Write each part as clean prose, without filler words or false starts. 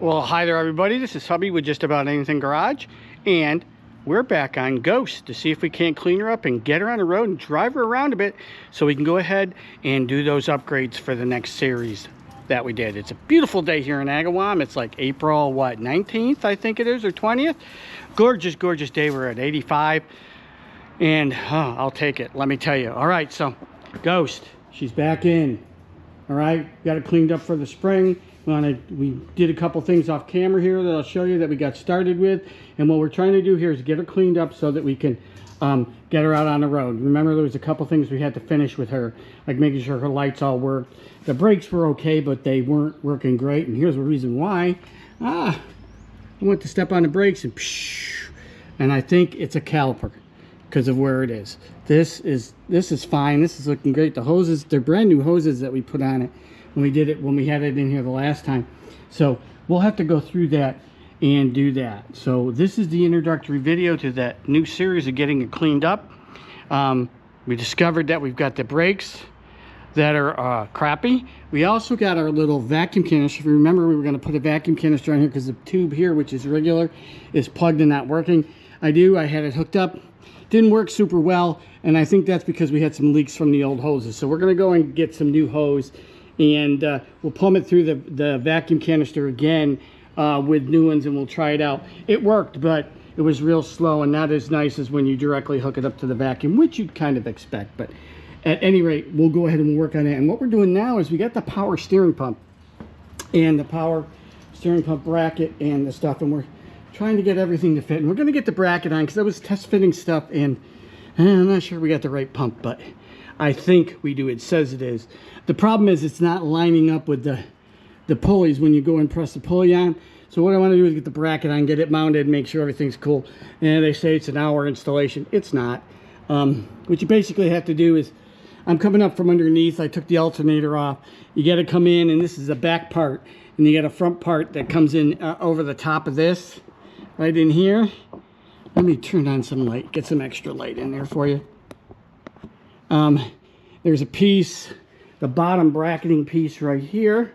Well, hi there everybody, this is Hubby with Just About Anything Garage, and we're back on Ghost to see if we can't clean her up and get her on the road and drive her around a bit so we can go ahead and do those upgrades for the next series that we did. It's a beautiful day here in Agawam. It's like April, 19th, I think it is, or 20th. Gorgeous, gorgeous day. We're at 85, and I'll take it, let me tell you. All right, so Ghost, she's back in. All right, got it cleaned up for the spring. We did a couple things off camera here that I'll show you that we got started with, and what we're trying to do here is get her cleaned up so that we can get her out on the road. Remember, there was a couple things we had to finish with her, like making sure her lights all worked. The brakes were okay, but they weren't working great, and here's the reason why. I went to step on the brakes and I think it's a caliper because of where it is. This is fine. This is looking great. The hoses, they're brand new hoses that we put on it when we had it in here the last time. So we'll have to go through that and do that. So this is the introductory video to that new series of getting it cleaned up. We discovered that we've got the brakes that are crappy. We also got our little vacuum canister. If you remember, we were going to put a vacuum canister on here because the tube here, which is regular, is plugged and not working. I had it hooked up, didn't work super well, and I think that's because we had some leaks from the old hoses. So we're going to go and get some new hose, and we'll plumb it through the vacuum canister again with new ones, and we'll try it out. It worked, but it was real slow and not as nice as when you directly hook it up to the vacuum, which you'd kind of expect. But at any rate, we'll go ahead and we'll work on that. And what we're doing now is we got the power steering pump and the power steering pump bracket and the stuff, and we're trying to get everything to fit. And we're going to get the bracket on because that was test fitting stuff, and I'm not sure we got the right pump, but I think we do. It says it is. The problem is it's not lining up with the pulleys when you go and press the pulley on. So what I want to do is get the bracket on, get it mounted, make sure everything's cool. And they say it's an hour installation. It's not. What you basically have to do is, I'm coming up from underneath. I took the alternator off. You got to come in, and this is the back part, and you got a front part that comes in over the top of this, right in here. Let me turn on some light, get some extra light in there for you. There's a piece, the bottom bracketing piece right here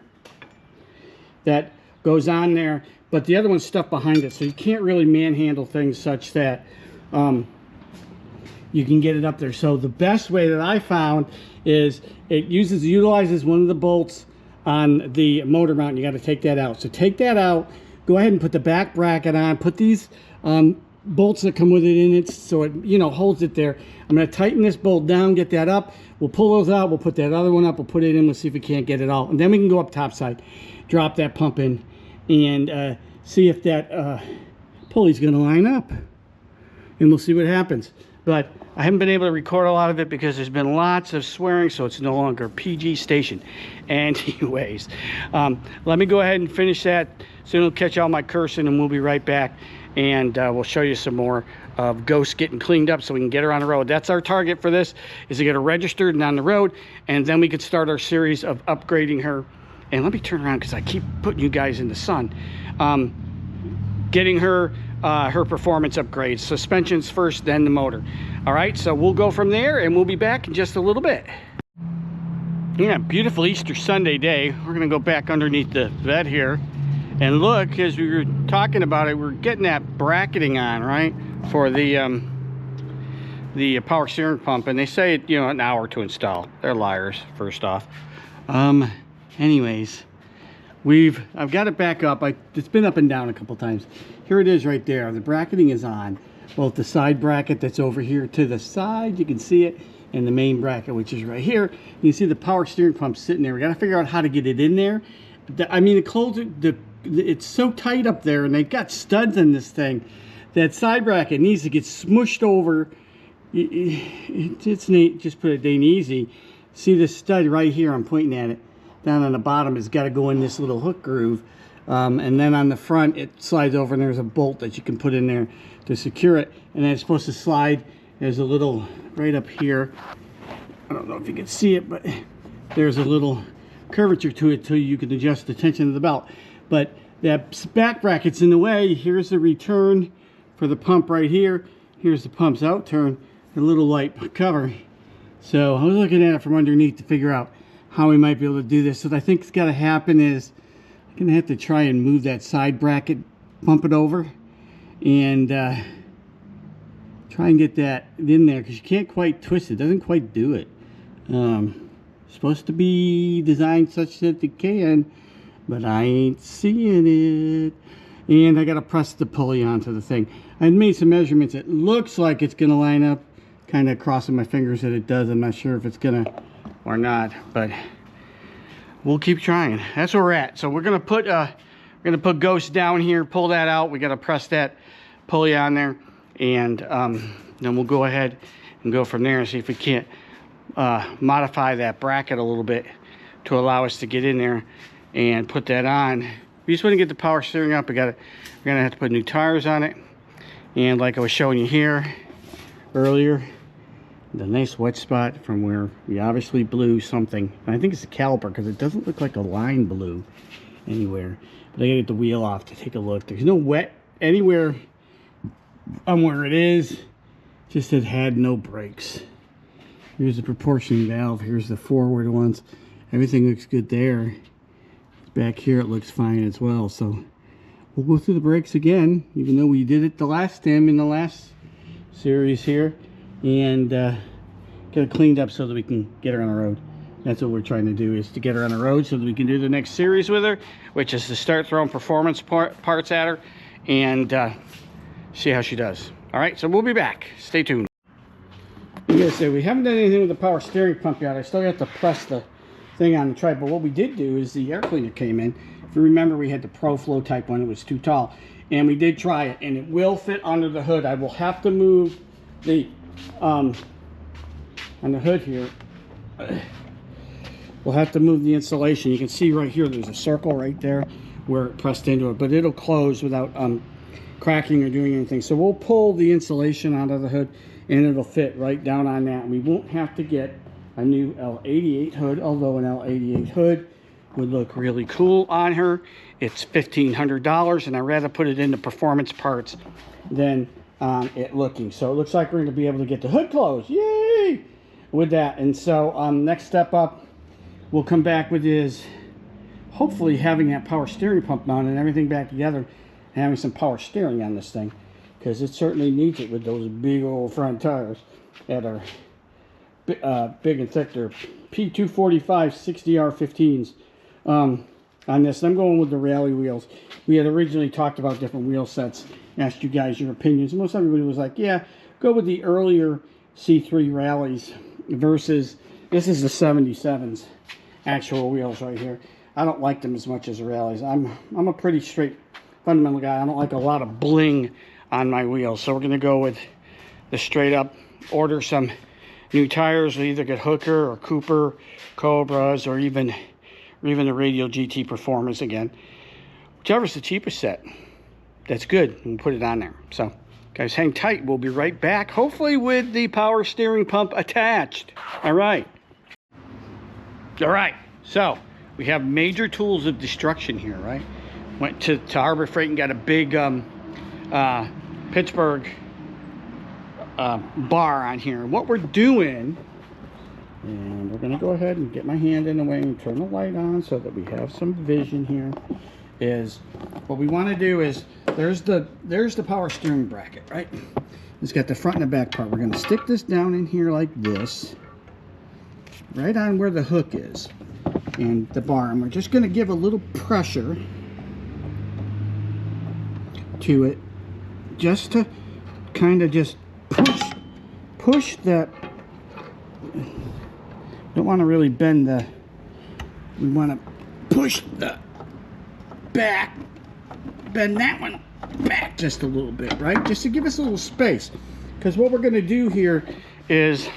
that goes on there, but the other one's stuck behind it, so you can't really manhandle things such that you can get it up there. So the best way that I found is it utilizes one of the bolts on the motor mount. You got to take that out. So take that out, go ahead and put the back bracket on, put these bolts that come with it in it so it holds it there. I'm going to tighten this bolt down, get that up. We'll pull those out, we'll put that other one up, we'll put it in, we'll see if we can't get it all, and then we can go up top side, drop that pump in, and see if that pulley's going to line up, and we'll see what happens. But I haven't been able to record a lot of it because there's been lots of swearing, so it's no longer a PG station. Anyways, let me go ahead and finish that, so it'll catch all my cursing, and we'll be right back, and we'll show you some more of Ghost getting cleaned up so we can get her on the road. That's our target for this, is to get her registered and on the road, and then we could start our series of upgrading her. And let me turn around because I keep putting you guys in the sun. Getting her her performance upgrades, suspensions first, then the motor. All right, so we'll go from there, and we'll be back in just a little bit. Yeah, beautiful Easter Sunday day. We're gonna go back underneath the bed here, and look, as we were talking about it, we're getting that bracketing on, right, for the power steering pump, and they say it, an hour to install. They're liars, first off. Anyways, I've got it back up. It's been up and down a couple times. Here it is right there. The bracketing is on. Both the side bracket that's over here to the side, you can see it, and the main bracket, which is right here. You can see the power steering pump sitting there. We got to figure out how to get it in there. It's so tight up there, and they've got studs in this thing. That side bracket needs to get smushed over. It's neat. Just put it down easy. See this stud right here? I'm pointing at it. Down on the bottom, it's got to go in this little hook groove, and then on the front it slides over, and there's a bolt that you can put in there to secure it, and then it's supposed to slide. There's a little right up here. I don't know if you can see it, but there's a little curvature to it, so you can adjust the tension of the belt. But that back bracket's in the way. Here's the return for the pump right here. Here's the pump's out turn, a little light cover. So I was looking at it from underneath to figure out how we might be able to do this. So what I think has got to happen is Gonna have to try and move that side bracket, pump it over, and try and get that in there, because you can't quite twist it. Doesn't quite do it. Supposed to be designed such that it can, but I ain't seeing it. And I gotta press the pulley onto the thing. I made some measurements. It looks like it's gonna line up. Kind of crossing my fingers that it does. I'm not sure if it's gonna or not, but we'll keep trying. That's where we're at. So we're gonna put Ghost down here, pull that out. We gotta press that pulley on there, and then we'll go ahead and go from there and see if we can't modify that bracket a little bit to allow us to get in there and put that on. We just want to get the power steering up. We're gonna have to put new tires on it, and like I was showing you here earlier, the nice wet spot from where we obviously blew something. And I think it's the caliper, because it doesn't look like a line blew anywhere. But I gotta get the wheel off to take a look. There's no wet anywhere on where it is, just it had no brakes. Here's the proportion valve. Here's the forward ones. Everything looks good there. Back here it looks fine as well. So we'll go through the brakes again, even though we did it the last time in the last series here, and get it cleaned up so that we can get her on the road. That's what we're trying to do, is to get her on the road so that we can do the next series with her, which is to start throwing performance parts at her and see how she does. All right, so we'll be back. Stay tuned. Yeah, so we haven't done anything with the power steering pump yet. I still have to press the thing on the trike, but what we did do is the air cleaner came in. If you remember, we had the Pro Flow type one. It was too tall, and we did try it, and it will fit under the hood. I will have to move the on the hood here. We'll have to move the insulation. You can see right here there's a circle right there where it pressed into it, but it'll close without cracking or doing anything. So we'll pull the insulation out of the hood, and it'll fit right down on that. We won't have to get a new L88 hood, although an L88 hood would look really cool on her. It's $1,500, and I'd rather put it into performance parts than it looking. So it looks like we're going to be able to get the hood closed. Yay! With that. And so next step up, we'll come back with is hopefully having that power steering pump mounted and everything back together, and having some power steering on this thing, because it certainly needs it with those big old front tires that are big and thick. They're P245 60R15s on this. And I'm going with the rally wheels. We had originally talked about different wheel sets, asked you guys your opinions. Most everybody was like, yeah, go with the earlier C3 rallies versus, this is the 77s actual wheels right here. I don't like them as much as the rallies. I'm a pretty straight fundamental guy. I don't like a lot of bling on my wheels, so we're going to go with the straight up, order some new tires. We'll either get Hooker or Cooper Cobras, or even the Radial GT Performance again. Whichever's the cheapest set, that's good. We'll put it on there. So guys, hang tight. We'll be right back, hopefully with the power steering pump attached. All right, so we have major tools of destruction here, right? Went to Harbor Freight and got a big Pittsburgh bar on here. And what we're doing, and we're going to go ahead and get my hand in the way and turn the light on so that we have some vision here, is what we want to do is, there's the power steering bracket, right? It's got the front and the back part. We're going to stick this down in here like this, right on where the hook is and the bar, and we're just going to give a little pressure to it, just to kind of just push that. Don't want to really bend the, we want to push the back, bend that one back just a little bit, right? Just to give us a little space, because what we're going to do here is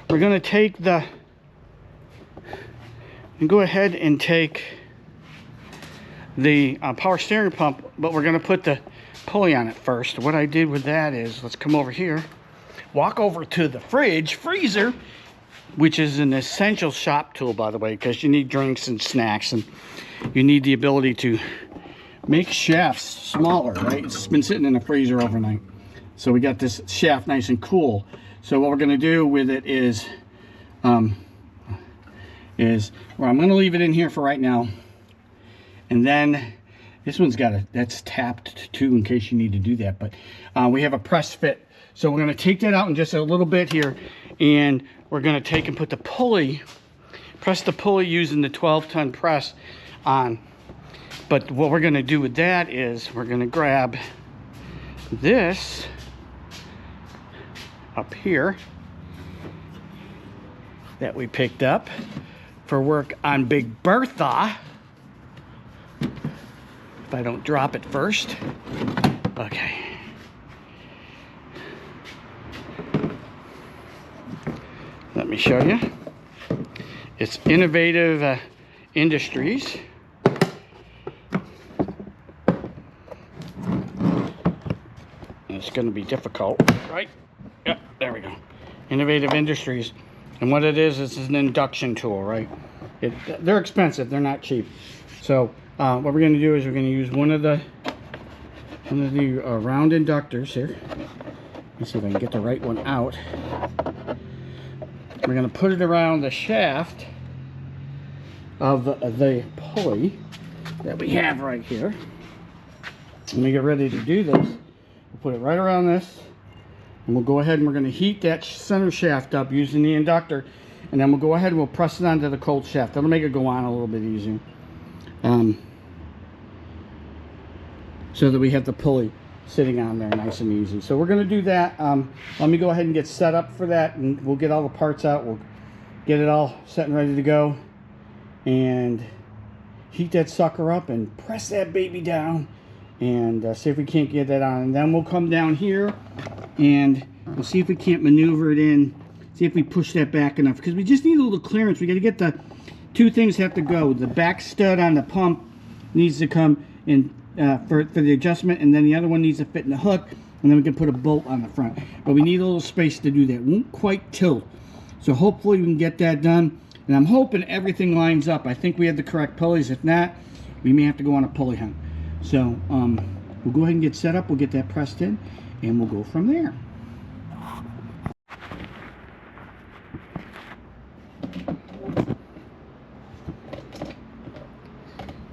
we're going to take the, and go ahead and take the power steering pump, but we're going to put the pulley on it first. What I did with that is, let's come over here, walk over to the freezer, which is an essential shop tool, by the way, because you need drinks and snacks, and you need the ability to make shafts smaller, right? It's been sitting in the freezer overnight, so we got this shaft nice and cool. So what we're going to do with it is well, I'm going to leave it in here for right now, And then this one's that's tapped too in case you need to do that. But we have a press fit. So we're going to take that out in just a little bit here. And we're going to take and put the pulley, press the pulley using the 12-ton press on. But what we're going to do with that is we're going to grab this up here that we picked up for work on Big Bertha. If I don't drop it first. Okay. Let me show you. It's Innovative Industries. It's going to be difficult, right? Yep, there we go. Innovative Industries. And what it is an induction tool, right? They're expensive. They're not cheap. So what we're going to do is we're going to use one of the round inductors here. Let's see if I can get the right one out. We're going to put it around the shaft of the pulley that we have right here. When we get ready to do this, we'll put it right around this, and we'll go ahead and we're going to heat that center shaft up using the inductor, and then we'll go ahead and we'll press it onto the cold shaft. That'll make it go on a little bit easier. So that we have the pulley sitting on there nice and easy. So we're going to do that. Let me go ahead and get set up for that, and we'll get all the parts out. We'll get it all set and ready to go, and heat that sucker up and press that baby down, and see if we can't get that on. And then we'll come down here and we'll see if we can't maneuver it in, see if we push that back enough, because we just need a little clearance. We got to get the two things have to go. The back stud on the pump needs to come in for the adjustment, and then the other one needs to fit in the hook, and then we can put a bolt on the front. But we need a little space to do that. It won't quite tilt. So hopefully we can get that done, and I'm hoping everything lines up. I think we have the correct pulleys. If not, we may have to go on a pulley hunt. So we'll go ahead and get set up. We'll get that pressed in, and we'll go from there.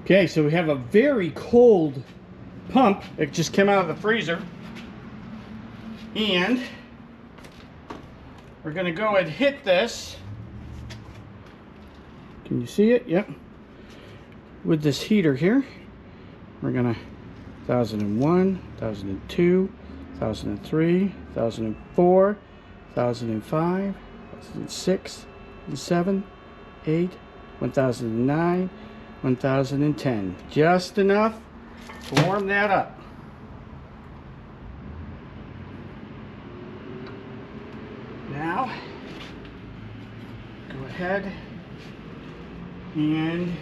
Okay, so we have a very cold pump. It just came out of the freezer. And we're going to go and hit this. Can you see it? Yep. With this heater here. We're going to 1001, 1002, 1003, 1004, 1005, 1006, 1007, 8, 1009, 1010. Just enough to warm that up. Now, go ahead and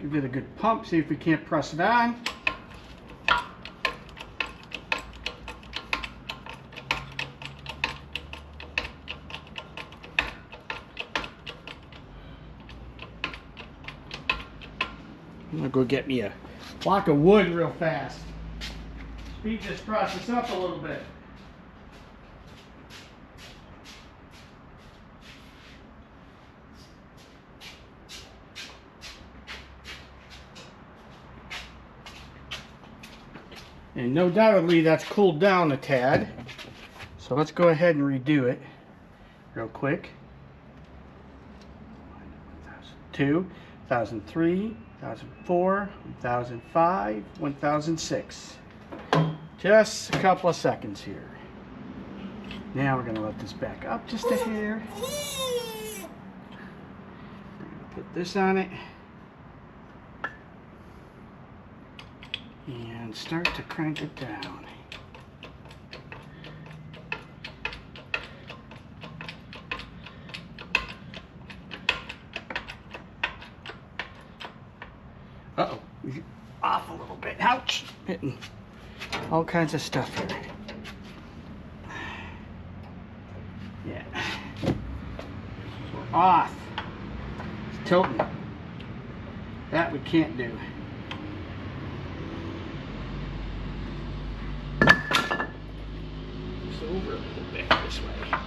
give it a good pump, see if we can't press it on. I'm gonna go get me a block of wood real fast. Speed this process up a little bit. And no doubtedly that's cooled down a tad. So let's go ahead and redo it real quick. 1002, 1003, 1004, 1005, 1006. Just a couple of seconds here. Now we're going to let this back up just a hair. We're going to put this on it. And start to crank it down. Uh-oh, off a little bit. Ouch! Hitting all kinds of stuff here. Yeah. We're off. It's tilting. That we can't do. It's over a little bit this way.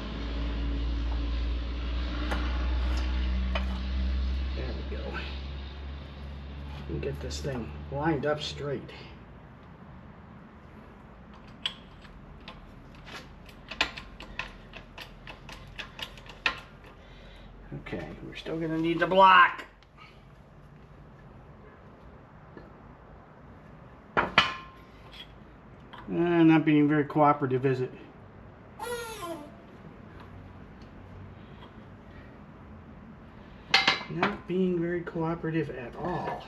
and get this thing lined up straight. Okay, we're still gonna need the block. Not being very cooperative, is it? Not being very cooperative at all.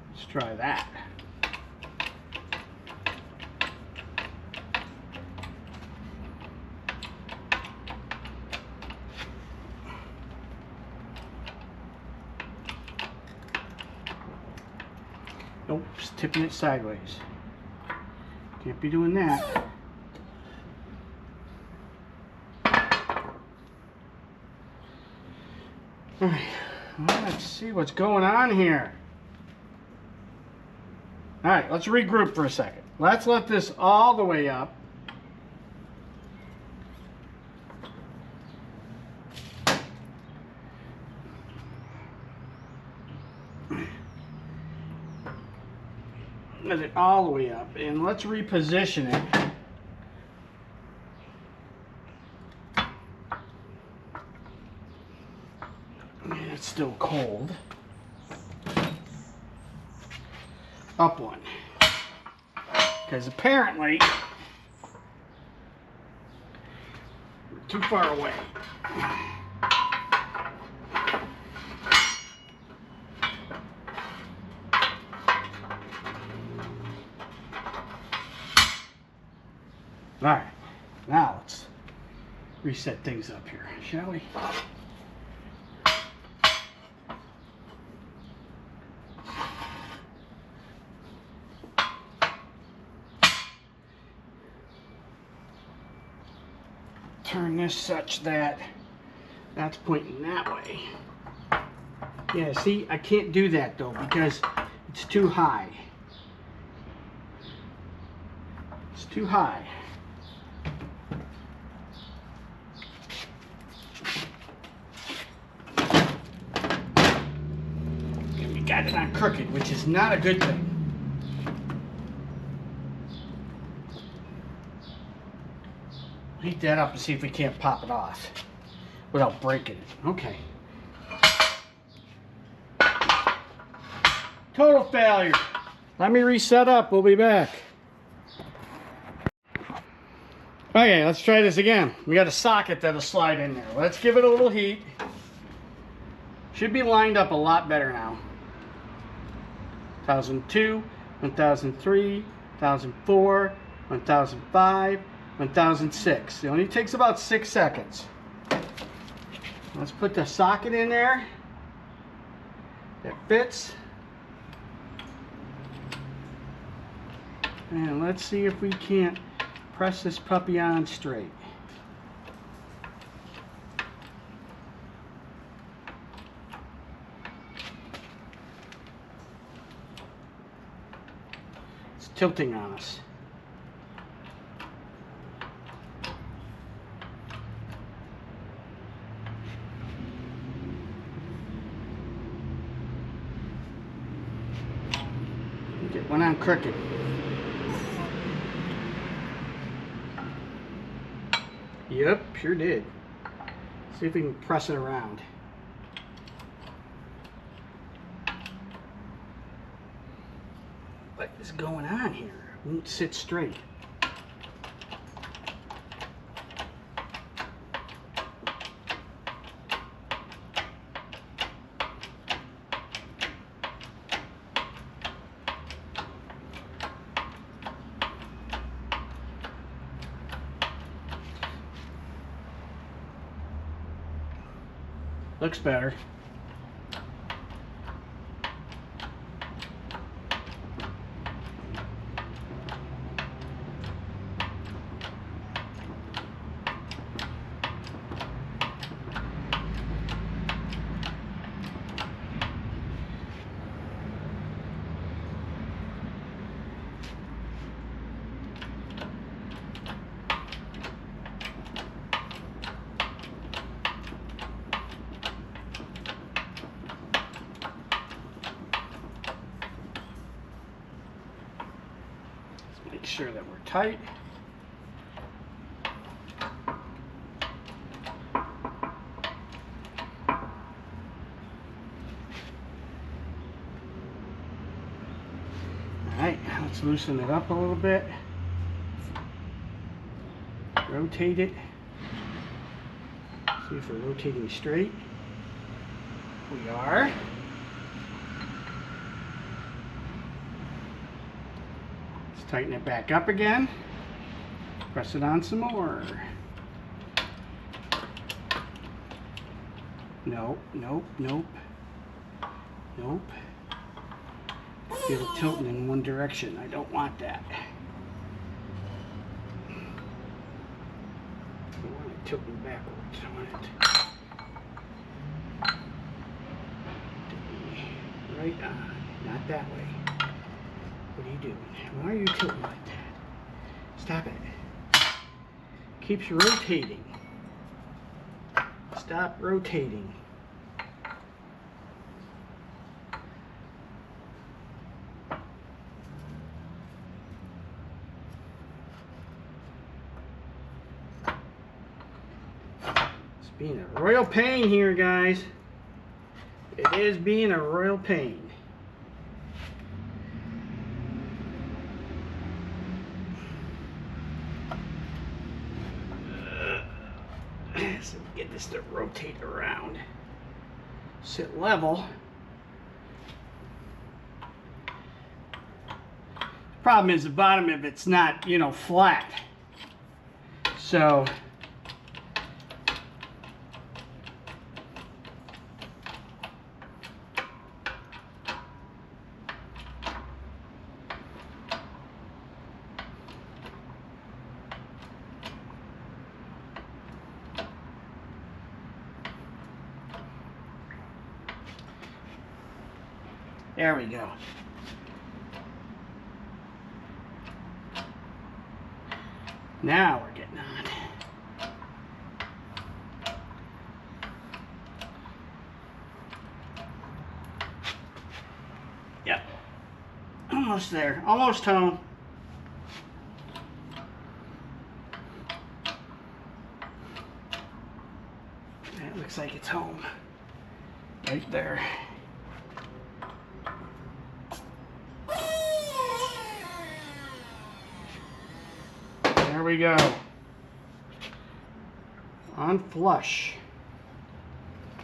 Let's try that. Nope, it's tipping it sideways. Can't be doing that. Alright, well, let's see what's going on here. Alright, let's regroup for a second. Let's let this all the way up. Let it all the way up, and let's reposition it. And it's still cold. Up one. Because apparently we're too far away. Alright, now let's reset things up here, shall we? Turn this such that that's pointing that way. Yeah, see, I can't do that though because it's too high. It's too high. Got it on crooked, which is not a good thing. Heat that up and see if we can't pop it off without breaking it. Okay. Total failure. Let me reset up. We'll be back. Okay, let's try this again. We got a socket that'll slide in there. Let's give it a little heat. Should be lined up a lot better now. 1002, 1003, 1004, 1005, 1006. It only takes about 6 seconds. Let's put the socket in there. That fits. And let's see if we can't press this puppy on straight. Tilting on us. Get one on crooked. Yep, sure did. See if we can press it around. What is going on here? It won't sit straight. Looks better. Let's make sure that we're tight. Alright, let's loosen it up a little bit. Rotate it. See if we're rotating straight. We are. Let's tighten it back up again. Press it on some more. Nope, nope, nope. Nope. Feel it tilting in one direction. I don't want that. I don't want it tilting backwards. I want it to be right on, not that way. What are you doing? Why are you tilting like that? Stop it. Keeps rotating. Stop rotating. Being a royal pain here, guys. It is being a royal pain. So get this to rotate around. Sit level. The problem is the bottom of it's not, you know, flat. So there we go. Now we're getting on. Yep. Almost there. Almost home. That looks like it's home. Right there. There we go. On flush.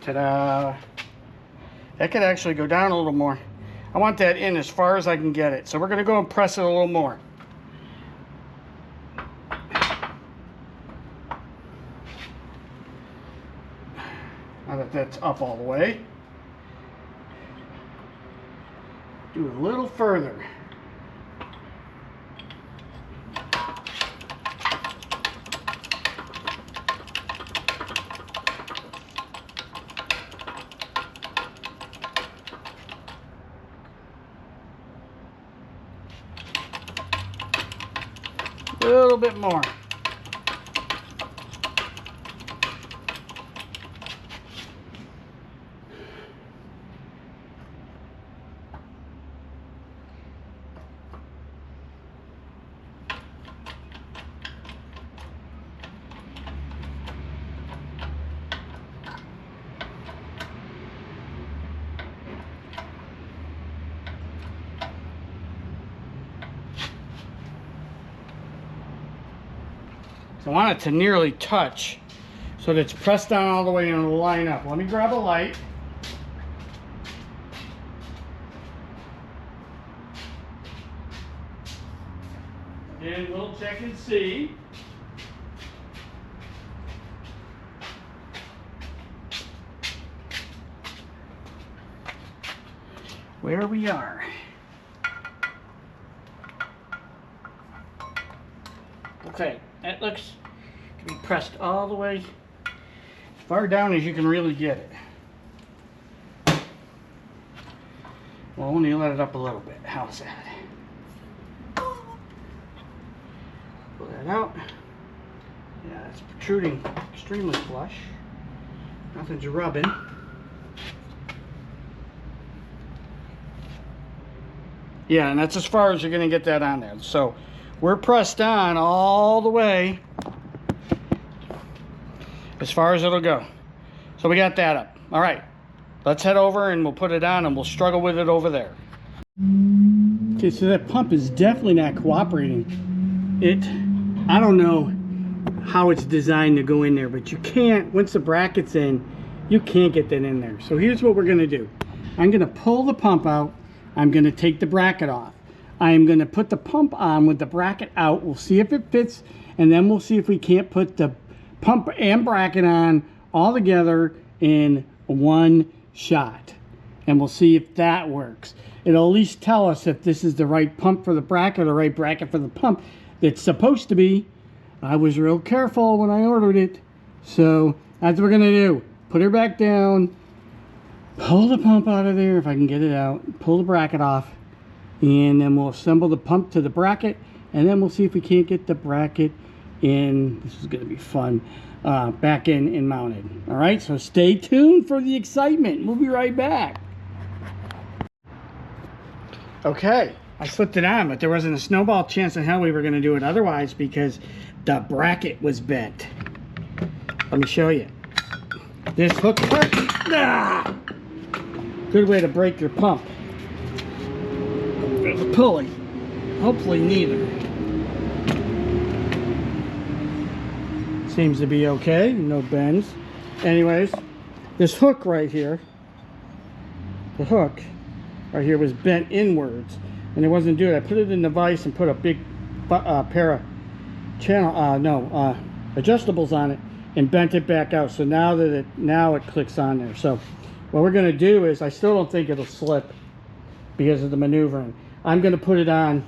Ta-da. That could actually go down a little more. I want that in as far as I can get it. So we're going to go and press it a little more. Now that that's up all the way. Do it a little further. A little bit more. So I want it to nearly touch so that it's pressed down all the way and it'll line up. Let me grab a light. And we'll check and see. Where we are. Okay, that looks to be pressed all the way as far down as you can really get it. Well, only let it up a little bit. How's that? Pull that out. Yeah, it's protruding extremely flush. Nothing's rubbing. Yeah, and that's as far as you're going to get that on there. So we're pressed on all the way as far as it'll go. So we got that up. All right, let's head over and we'll put it on and we'll struggle with it over there. Okay, so that pump is definitely not cooperating. I don't know how it's designed to go in there, but you can't, once the bracket's in, you can't get that in there. So here's what we're gonna do. I'm gonna pull the pump out. I'm gonna take the bracket off. I am gonna put the pump on with the bracket out. We'll see if it fits, and then we'll see if we can't put the pump and bracket on all together in one shot. And we'll see if that works. It'll at least tell us if this is the right pump for the bracket or right bracket for the pump. It's supposed to be. I was real careful when I ordered it. So that's what we're gonna do. Put her back down, pull the pump out of there if I can get it out, pull the bracket off, and then we'll assemble the pump to the bracket, and then we'll see if we can't get the bracket in. This is gonna be fun. Back in and mounted. All right, so stay tuned for the excitement. We'll be right back. Okay, I slipped it on, but there wasn't a snowball chance in hell we were going to do it otherwise because the bracket was bent. Let me show you. This hook part, good way to break your pump. There's a pulley. Hopefully neither. Seems to be okay, no bends. Anyways, this hook right here, the hook right here was bent inwards, and it wasn't doing it. I put it in the vise and put a big pair of adjustables on it and bent it back out. So now that it clicks on there. So what we're going to do is, I still don't think it'll slip because of the maneuvering. I'm going to put it on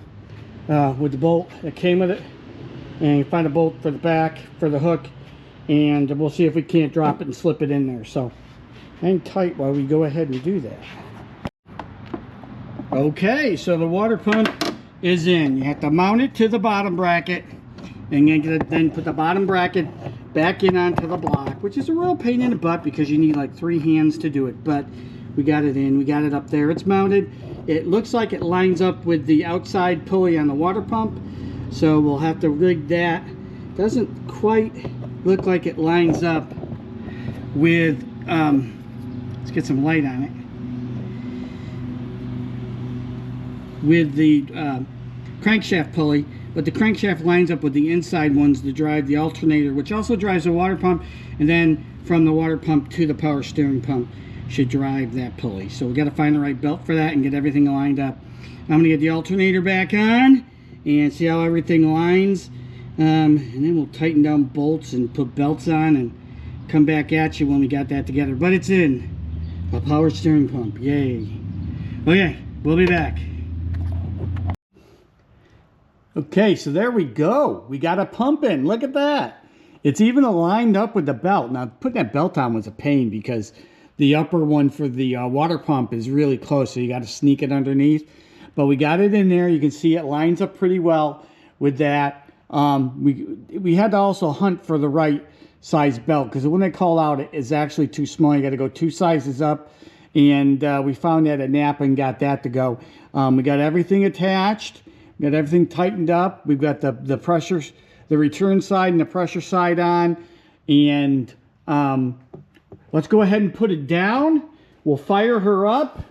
with the bolt that came with it, and find a bolt for the back for the hook, and we'll see if we can't drop it and slip it in there. So hang tight while we go ahead and do that. Okay, so the water pump is in. You have to mount it to the bottom bracket, and then put the bottom bracket back in onto the block, which is a real pain in the butt because you need like 3 hands to do it. But we got it in, we got it up there, it's mounted. It looks like it lines up with the outside pulley on the water pump, so we'll have to rig that. Doesn't quite look like it lines up with let's get some light on it, with the crankshaft pulley, but the crankshaft lines up with the inside ones to drive the alternator, which also drives the water pump, and then from the water pump to the power steering pump should drive that pulley. So we got to find the right belt for that and get everything lined up. I'm gonna get the alternator back on and see how everything lines, and then we'll tighten down bolts and put belts on and come back at you when we got that together. But it's in. A power steering pump, yay. Okay, we'll be back. Okay, so there we go. We got a pump in. Look at that. It's even aligned up with the belt. Now, putting that belt on was a pain because the upper one for the water pump is really close, so you got to sneak it underneath. But we got it in there. You can see it lines up pretty well with that. We had to also hunt for the right size belt because when they call out, it's actually too small. You got to go 2 sizes up, and we found that at Napa and got that to go. We got everything attached. We got everything tightened up. We've got the pressure, the return side and the pressure side on, and let's go ahead and put it down. We'll fire her up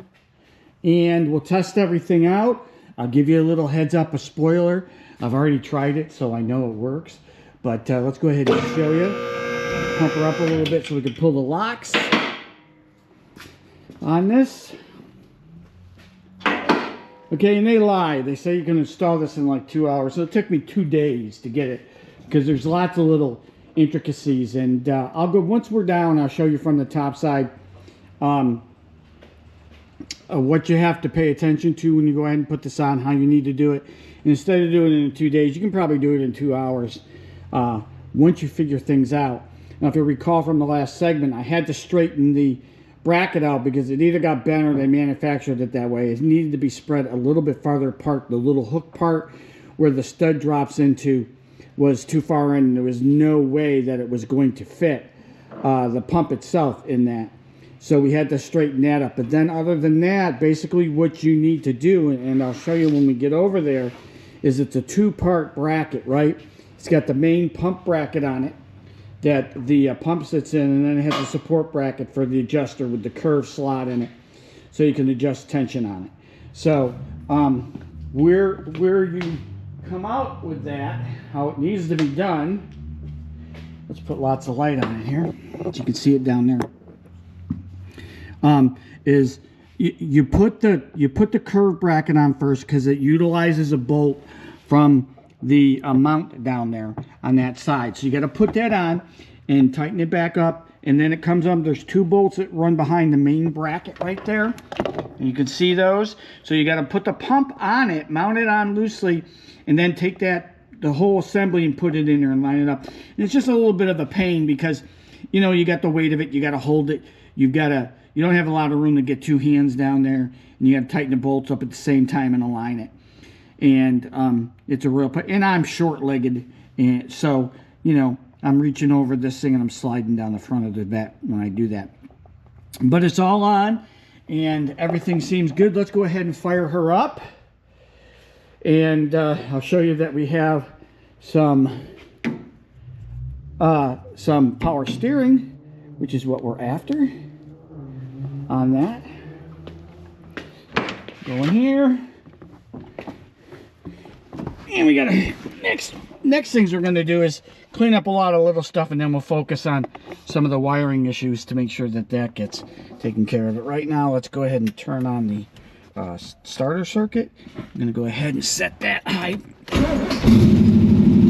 and we'll test everything out. I'll give you a little heads up, a spoiler. I've already tried it, so I know it works. But let's go ahead and show you. Pump her up a little bit so we can pull the locks on this. Okay, and they lie. They say you can install this in like 2 hours. So it took me 2 days to get it because there's lots of little intricacies. And I'll go, once we're down, I'll show you from the top side what you have to pay attention to when you go ahead and put this on, how you need to do it. And instead of doing it in 2 days, you can probably do it in 2 hours once you figure things out. Now, if you recall from the last segment, I had to straighten the bracket out because it either got bent or they manufactured it that way. It needed to be spread a little bit farther apart. The little hook part where the stud drops into was too far in, and there was no way that it was going to fit the pump itself in that. So we had to straighten that up. But then other than that, basically what you need to do, and I'll show you when we get over there, is it's a two-part bracket, right? It's got the main pump bracket on it that the pump sits in, and then it has a support bracket for the adjuster with the curved slot in it, so you can adjust tension on it. So where you come out with that, how it needs to be done, let's put lots of light on it here so you can see it down there, is you put the curved bracket on first, because it utilizes a bolt from the mount down there on that side. So you got to put that on and tighten it back up, and then it comes up. There's two bolts that run behind the main bracket right there, and you can see those. So you got to put the pump on it, mount it on loosely, and then take the whole assembly and put it in there and line it up. And it's just a little bit of a pain because, you know, you got the weight of it, you got to hold it, you don't have a lot of room to get two hands down there, and you got to tighten the bolts up at the same time and align it. And it's a real, and I'm short-legged, and so, you know, I'm reaching over this thing and I'm sliding down the front of the vet when I do that. But it's all on, and everything seems good. Let's go ahead and fire her up, and I'll show you that we have some power steering, which is what we're after on that. Go in here. And we gotta, next things we're gonna do is clean up a lot of little stuff, and then we'll focus on some of the wiring issues to make sure that that gets taken care of. But right now, let's go ahead and turn on the starter circuit. I'm gonna go ahead and set that high.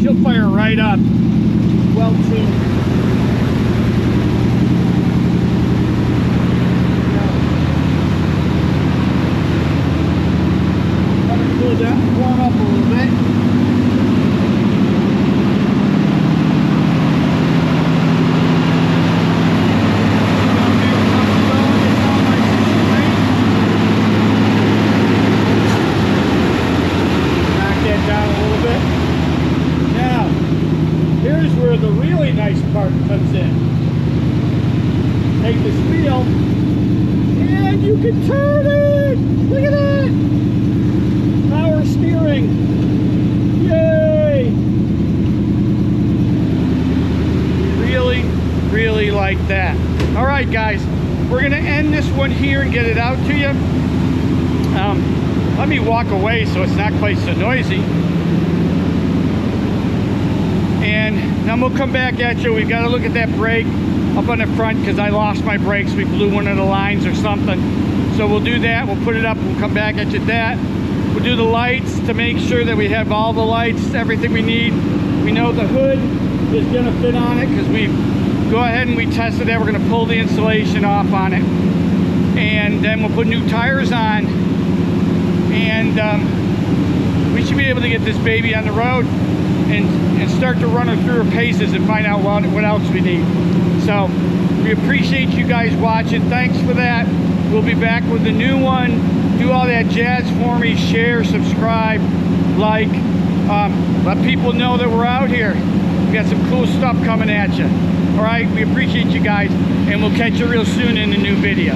She'll fire right up. Well tuned. Cool that, warm up a little bit. The really nice part comes in. Take this wheel and you can turn it. Look at that. Power steering. Yay. Really like that. All right, guys, we're gonna end this one here and get it out to you. Let me walk away so it's not quite so noisy. And then we'll come back at you. We've got to look at that brake up on the front because I lost my brakes. We blew one of the lines or something. So we'll do that. We'll put it up. We'll come back at you at that. We'll do the lights to make sure that we have all the lights, everything we need. We know the hood is going to fit on it because we go ahead and we tested that. We're going to pull the insulation off on it. And then we'll put new tires on. And we should be able to get this baby on the road and start to run her through her paces and find out what else we need. So we appreciate you guys watching. Thanks for that. We'll be back with a new one. Do all that jazz for me. Share, subscribe, like. Let people know that we're out here. We got some cool stuff coming at you. All right, we appreciate you guys, and we'll catch you real soon in a new video.